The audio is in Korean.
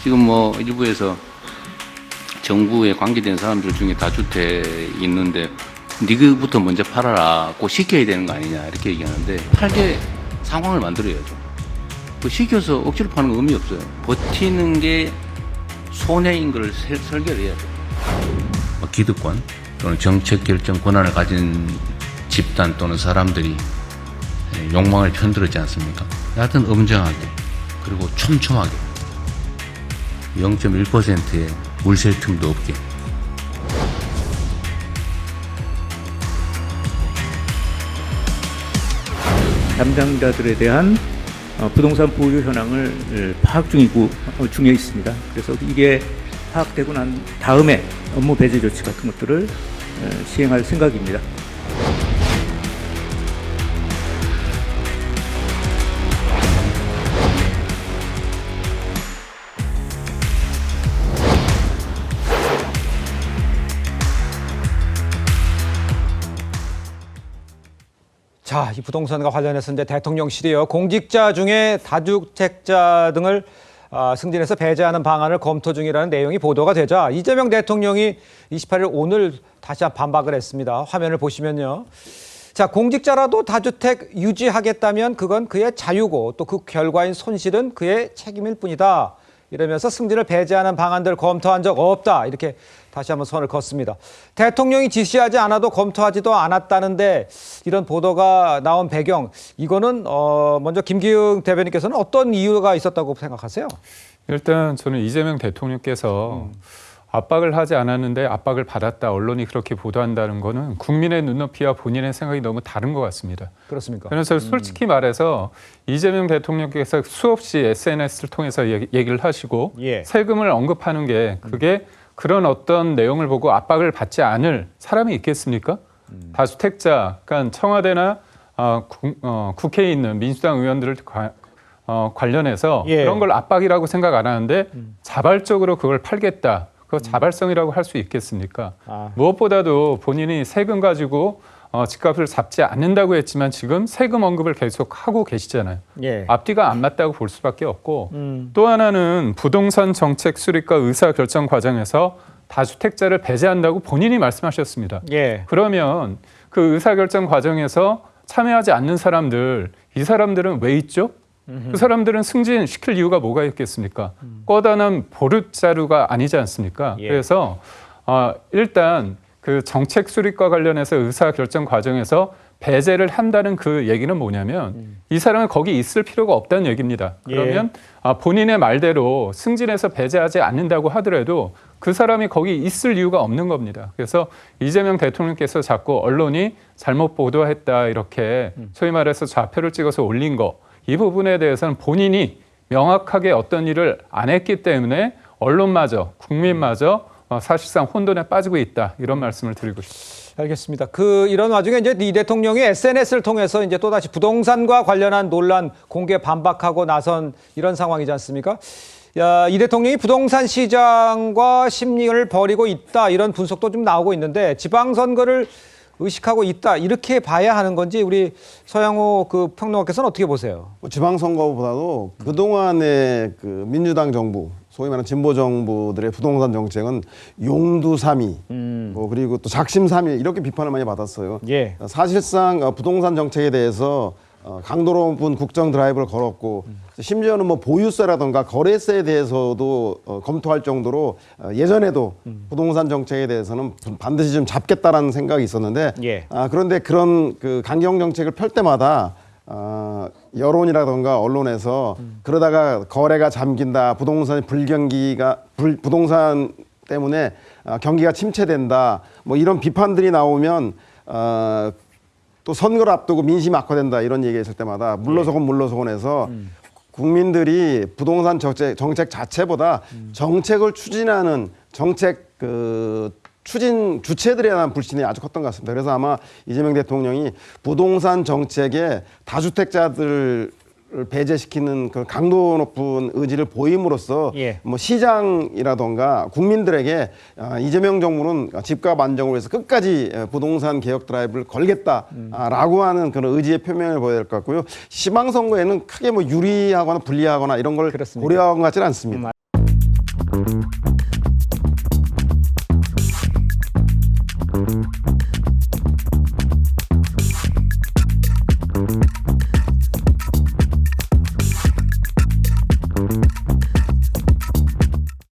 지금 뭐 일부에서 정부에 관계된 사람들 중에 다주택 있는데 니그부터 먼저 팔아라, 꼭 시켜야 되는 거 아니냐 이렇게 얘기하는데 팔게 상황을 만들어야죠. 그 시켜서 억지로 파는 거 의미 없어요. 버티는 게 손해인 걸 설계를 해야 돼요. 기득권 또는 정책 결정 권한을 가진 집단 또는 사람들이 욕망을 편들었지 않습니까? 하여튼 엄정하게 그리고 촘촘하게 0.1%의 물샐 틈도 없게. 담당자들에 대한 부동산 보유 현황을 파악 중에 있습니다. 그래서 이게 파악되고 난 다음에 업무 배제 조치 같은 것들을 시행할 생각입니다. 자, 이 부동산과 관련해서 이제 대통령실이요, 공직자 중에 다주택자 등을 승진해서 배제하는 방안을 검토 중이라는 내용이 보도가 되자 이재명 대통령이 28일 오늘 다시 반박을 했습니다. 화면을 보시면요. 자, 공직자라도 다주택 유지하겠다면 그건 그의 자유고 또 그 결과인 손실은 그의 책임일 뿐이다. 이러면서 승진을 배제하는 방안들 검토한 적 없다. 이렇게 다시 한번 선을 긋습니다. 대통령이 지시하지 않아도 검토하지도 않았다는데 이런 보도가 나온 배경, 이거는 먼저 김기웅 대변인께서는 어떤 이유가 있었다고 생각하세요? 일단 저는 이재명 대통령께서 압박을 하지 않았는데 압박을 받았다, 언론이 그렇게 보도한다는 거는 국민의 눈높이와 본인의 생각이 너무 다른 것 같습니다. 그렇습니까? 그래서 솔직히 말해서 이재명 대통령께서 수없이 SNS를 통해서 얘기를 하시고 예. 세금을 언급하는 게 그게 그런 어떤 내용을 보고 압박을 받지 않을 사람이 있겠습니까? 다주택자, 그러니까 청와대나 국회에 있는 민주당 의원들을 관련해서 예. 그런 걸 압박이라고 생각 안 하는데 자발적으로 그걸 팔겠다. 그거 자발성이라고 할 수 있겠습니까? 무엇보다도 본인이 세금 가지고 집값을 잡지 않는다고 했지만 지금 세금 언급을 계속 하고 계시잖아요. 예. 앞뒤가 안 맞다고 볼 수밖에 없고 또 하나는 부동산 정책 수립과 의사결정 과정에서 다주택자를 배제한다고 본인이 말씀하셨습니다. 예. 그러면 그 의사결정 과정에서 참여하지 않는 사람들, 이 사람들은 왜 있죠? 그 사람들은 승진시킬 이유가 뭐가 있겠습니까? 꺼다난 보릿자루가 아니지 않습니까? 예. 그래서 일단 그 정책 수립과 관련해서 의사결정 과정에서 배제를 한다는 그 얘기는 뭐냐면 이 사람은 거기 있을 필요가 없다는 얘기입니다. 그러면 본인의 말대로 승진해서 배제하지 않는다고 하더라도 그 사람이 거기 있을 이유가 없는 겁니다. 그래서 이재명 대통령께서 자꾸 언론이 잘못 보도했다 이렇게 소위 말해서 좌표를 찍어서 올린 거, 이 부분에 대해서는 본인이 명확하게 어떤 일을 안 했기 때문에 언론마저 국민마저 사실상 혼돈에 빠지고 있다, 이런 말씀을 드리고 싶습니다. 알겠습니다. 이런 와중에 이제 이 대통령이 SNS를 통해서 이제 또다시 부동산과 관련한 논란 공개 반박하고 나선 이런 상황이지 않습니까? 이 대통령이 부동산 시장과 심리를 벌이고 있다, 이런 분석도 좀 나오고 있는데 지방선거를 의식하고 있다, 이렇게 봐야 하는 건지 우리 서양호 그 평론가께서는 어떻게 보세요? 지방선거보다도 그동안의 그 민주당 정부, 소위 말하는 진보 정부들의 부동산 정책은 용두사미, 그리고 또 작심삼일 이렇게 비판을 많이 받았어요. 예. 사실상 부동산 정책에 대해서 강도 높은 국정 드라이브를 걸었고 심지어는 뭐 보유세라든가 거래세에 대해서도 검토할 정도로 예전에도 부동산 정책에 대해서는 반드시 좀 잡겠다라는 생각이 있었는데 예. 그런데 그런 그 강경 정책을 펼 때마다 여론이라든가 언론에서 그러다가 거래가 잠긴다, 부동산 부동산 때문에 경기가 침체된다, 뭐 이런 비판들이 나오면 또 선거를 앞두고 민심이 악화된다, 이런 얘기가 있을 때마다 물러서곤 해서 국민들이 부동산 정책 자체보다 정책을 추진하는 정책 추진 주체들에 대한 불신이 아주 컸던 것 같습니다. 그래서 아마 이재명 대통령이 부동산 정책에 다주택자들을 배제시키는 그 강도 높은 의지를 보임으로써 예. 뭐 시장이라던가 국민들에게 이재명 정부는 집값 안정을 위해서 끝까지 부동산 개혁 드라이브를 걸겠다라고 하는 그런 의지의 표명을 보여야 될 것 같고요. 시방선거에는 크게 뭐 유리하거나 불리하거나 이런 걸 그렇습니까? 고려한 것 같지는 않습니다.